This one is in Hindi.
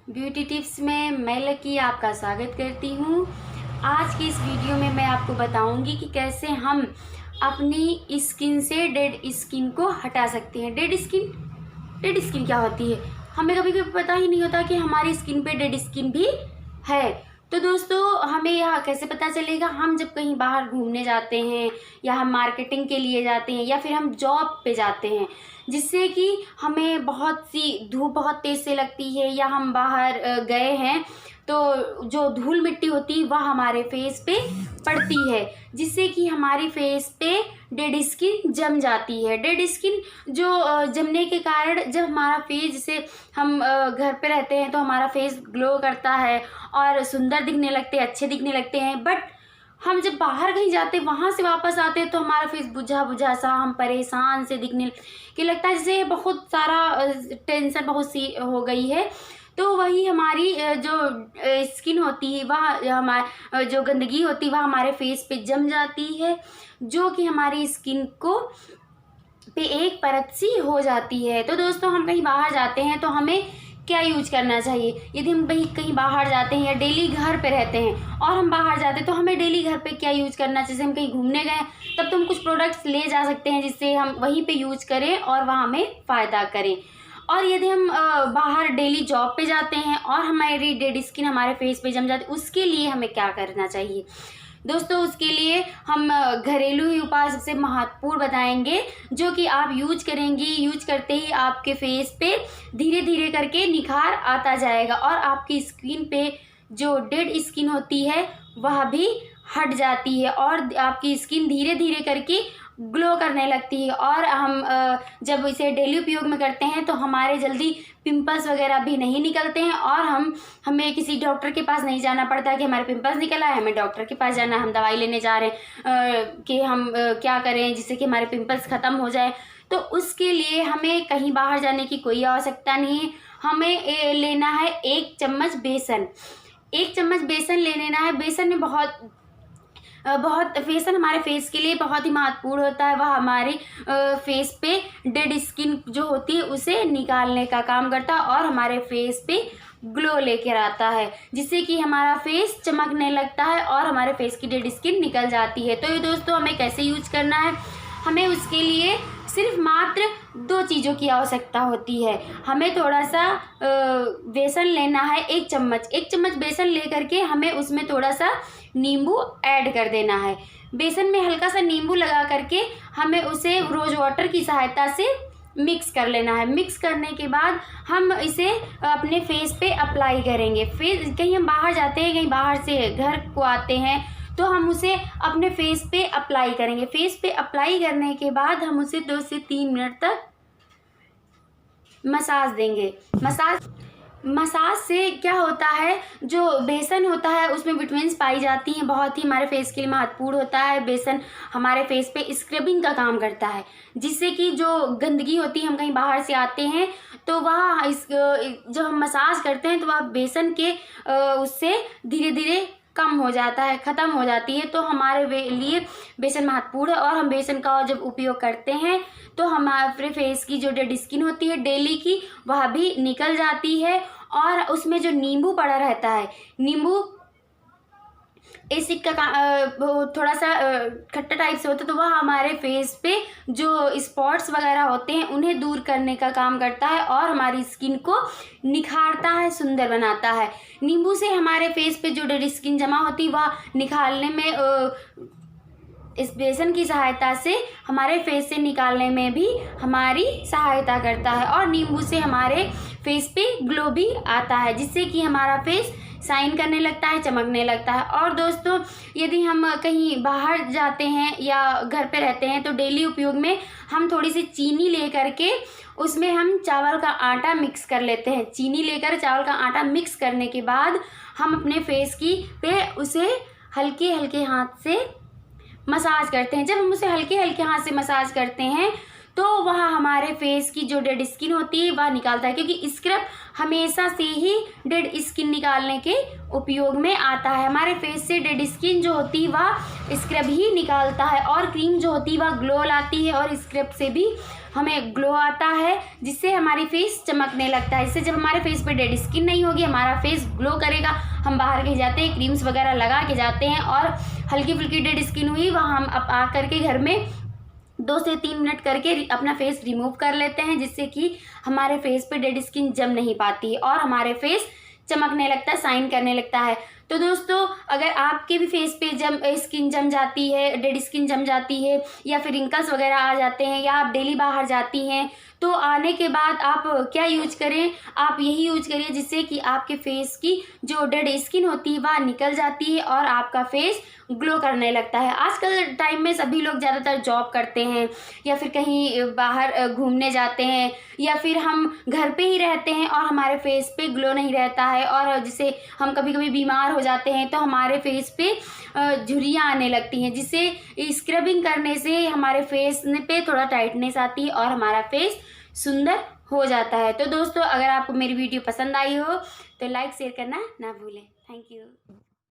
ब्यूटी टिप्स में मैं लकी आपका स्वागत करती हूँ। आज की इस वीडियो में मैं आपको बताऊंगी कि कैसे हम अपनी स्किन से डेड स्किन को हटा सकते हैं। डेड स्किन क्या होती है? हमें कभी कभी पता ही नहीं होता कि हमारी स्किन पे डेड स्किन भी है। तो दोस्तों, हमें यह कैसे पता चलेगा? हम जब कहीं बाहर घूमने जाते हैं या हम मार्केटिंग के लिए जाते हैं या फिर हम जॉब पे जाते हैं, जिससे कि हमें बहुत सी धूप बहुत तेज़ से लगती है या हम बाहर गए हैं तो जो धूल मिट्टी होती है वह हमारे फेस पे पड़ती है, जिससे कि हमारी फेस पे डेड स्किन जम जाती है। डेड स्किन जो जमने के कारण जब हमारा फेस, जैसे हम घर पे रहते हैं तो हमारा फेस ग्लो करता है और सुंदर दिखने लगते हैं, अच्छे दिखने लगते हैं, बट हम जब बाहर कहीं जाते हैं वहाँ से वापस आते हैं तो हमारा फेस बुझा बुझा सा, हम परेशान से दिखने के लगता है, जैसे बहुत सारा टेंशन बहुत सी हो गई है। तो वही हमारी जो स्किन होती है वह हमारा जो गंदगी होती है वह हमारे फेस पे जम जाती है, जो कि हमारी स्किन को पे एक परत सी हो जाती है। तो दोस्तों, हम कहीं बाहर जाते हैं तो हमें क्या यूज करना चाहिए? यदि हम कहीं बाहर जाते हैं या डेली घर पे रहते हैं और हम बाहर जाते हैं तो हमें डेली घर पे क्या यूज करना चाहिए? जैसे हम कहीं घूमने गए तब तो हम कुछ प्रोडक्ट्स ले जा सकते हैं जिससे हम वहीं पे यूज करें और वहाँ हमें फ़ायदा करें। और यदि हम बाहर डेली जॉब पे जाते हैं और हमारी डेड स्किन हमारे फेस पे जम जाती है, उसके लिए हमें क्या करना चाहिए? दोस्तों, उसके लिए हम घरेलू ही उपाय सबसे महत्वपूर्ण बताएंगे, जो कि आप यूज करेंगे। यूज करते ही आपके फेस पे धीरे धीरे करके निखार आता जाएगा और आपकी स्किन पे जो डेड स्किन होती है वह भी हट जाती है और आपकी स्किन धीरे धीरे करके ग्लो करने लगती है। और हम जब इसे डेली उपयोग में करते हैं तो हमारे जल्दी पिंपल्स वगैरह भी नहीं निकलते हैं और हमें किसी डॉक्टर के पास नहीं जाना पड़ता कि हमारे पिंपल्स निकला है, हमें डॉक्टर के पास जाना है, हम दवाई लेने जा रहे हैं कि हम क्या करें जिससे कि हमारे पिंपल्स ख़त्म हो जाए। तो उसके लिए हमें कहीं बाहर जाने की कोई आवश्यकता नहीं है। हमें लेना है 1 चम्मच बेसन। 1 चम्मच बेसन ले लेना है। बेसन में बहुत बेसन हमारे फेस के लिए बहुत ही महत्वपूर्ण होता है। वह हमारे फेस पे डेड स्किन जो होती है उसे निकालने का काम करता है और हमारे फेस पे ग्लो लेकर आता है, जिससे कि हमारा फेस चमकने लगता है और हमारे फेस की डेड स्किन निकल जाती है। तो ये दोस्तों, हमें कैसे यूज करना है? हमें उसके लिए सिर्फ मात्र 2 चीज़ों की आवश्यकता होती है। हमें थोड़ा सा बेसन लेना है, 1 चम्मच। 1 चम्मच बेसन ले करके हमें उसमें थोड़ा सा नींबू ऐड कर देना है। बेसन में हल्का सा नींबू लगा करके हमें उसे रोज़ वाटर की सहायता से मिक्स कर लेना है। मिक्स करने के बाद हम इसे अपने फेस पे अप्लाई करेंगे। कहीं हम बाहर जाते हैं, कहीं बाहर से घर को आते हैं तो हम उसे अपने फेस पे अप्लाई करेंगे। फेस पे अप्लाई करने के बाद हम उसे 2 से 3 मिनट तक मसाज देंगे। मसाज से क्या होता है, जो बेसन होता है उसमें विटामिन्स पाई जाती हैं, बहुत ही हमारे फेस के लिए महत्वपूर्ण होता है। बेसन हमारे फेस पे स्क्रबिंग का काम करता है, जिससे कि जो गंदगी होती है, हम कहीं बाहर से आते हैं तो वह जब हम मसाज करते हैं तो वह बेसन के उससे धीरे धीरे कम हो जाता है, ख़त्म हो जाती है। तो हमारे लिए बेसन महत्वपूर्ण है और हम बेसन का जब उपयोग करते हैं तो हमारे फेस की जो डेड स्किन होती है डेली की, वह भी निकल जाती है। और उसमें जो नींबू पड़ा रहता है, नींबू एसिड का थोड़ा सा खट्टा टाइप से होता है, तो वह हमारे फेस पे जो स्पॉट्स वगैरह होते हैं उन्हें दूर करने का काम करता है और हमारी स्किन को निखारता है, सुंदर बनाता है। नींबू से हमारे फेस पे जो डेड स्किन जमा होती है वह निकालने में इस बेसन की सहायता से हमारे फेस से निकालने में भी हमारी सहायता करता है और नींबू से हमारे फेस पे ग्लो भी आता है, जिससे कि हमारा फेस शाइन करने लगता है, चमकने लगता है। और दोस्तों, यदि हम कहीं बाहर जाते हैं या घर पे रहते हैं तो डेली उपयोग में हम थोड़ी सी चीनी ले करके उसमें हम चावल का आटा मिक्स कर लेते हैं। चीनी लेकर चावल का आटा मिक्स करने के बाद हम अपने फेस पे उसे हल्के हल्के हाथ से मसाज करते हैं। जब हम उसे हल्के हल्के हाथ से मसाज करते हैं तो वह हमारे फेस की जो डेड स्किन होती है वह निकालता है, क्योंकि स्क्रब हमेशा से ही डेड स्किन निकालने के उपयोग में आता है। हमारे फेस से डेड स्किन जो होती है वह स्क्रब ही निकालता है, और क्रीम जो होती है वह ग्लो लाती है, और स्क्रब से भी हमें ग्लो आता है, जिससे हमारी फेस चमकने लगता है। इससे जब हमारे फेस पे डेड स्किन नहीं होगी, हमारा फेस ग्लो करेगा। हम बाहर कहीं जाते हैं, क्रीम्स वगैरह लगा के जाते हैं, और हल्की फुल्की डेड स्किन हुई वह हम अब आ करके घर में 2 से 3 मिनट करके अपना फेस रिमूव कर लेते हैं, जिससे कि हमारे फेस पे डेड स्किन जम नहीं पाती है और हमारे फेस चमकने लगता है, शाइन करने लगता है। तो दोस्तों, अगर आपके भी फेस पे स्किन जम जाती है, डेड स्किन जम जाती है, या फिर रिंकल्स वगैरह आ जाते हैं, या आप डेली बाहर जाती हैं, तो आने के बाद आप क्या यूज करें, आप यही यूज करिए जिससे कि आपके फेस की जो डेड स्किन होती है वह निकल जाती है और आपका फेस ग्लो करने लगता है। आजकल टाइम में सभी लोग ज़्यादातर जॉब करते हैं, या फिर कहीं बाहर घूमने जाते हैं, या फिर हम घर पे ही रहते हैं और हमारे फेस पे ग्लो नहीं रहता है, और जिससे हम कभी कभी बीमार हो जाते हैं तो हमारे फेस पे झुर्रियाँ आने लगती हैं, जिससे स्क्रबिंग करने से हमारे फेस पे थोड़ा टाइटनेस आती है और हमारा फेस सुंदर हो जाता है। तो दोस्तों, अगर आपको मेरी वीडियो पसंद आई हो तो लाइक शेयर करना ना भूलें। Thank you.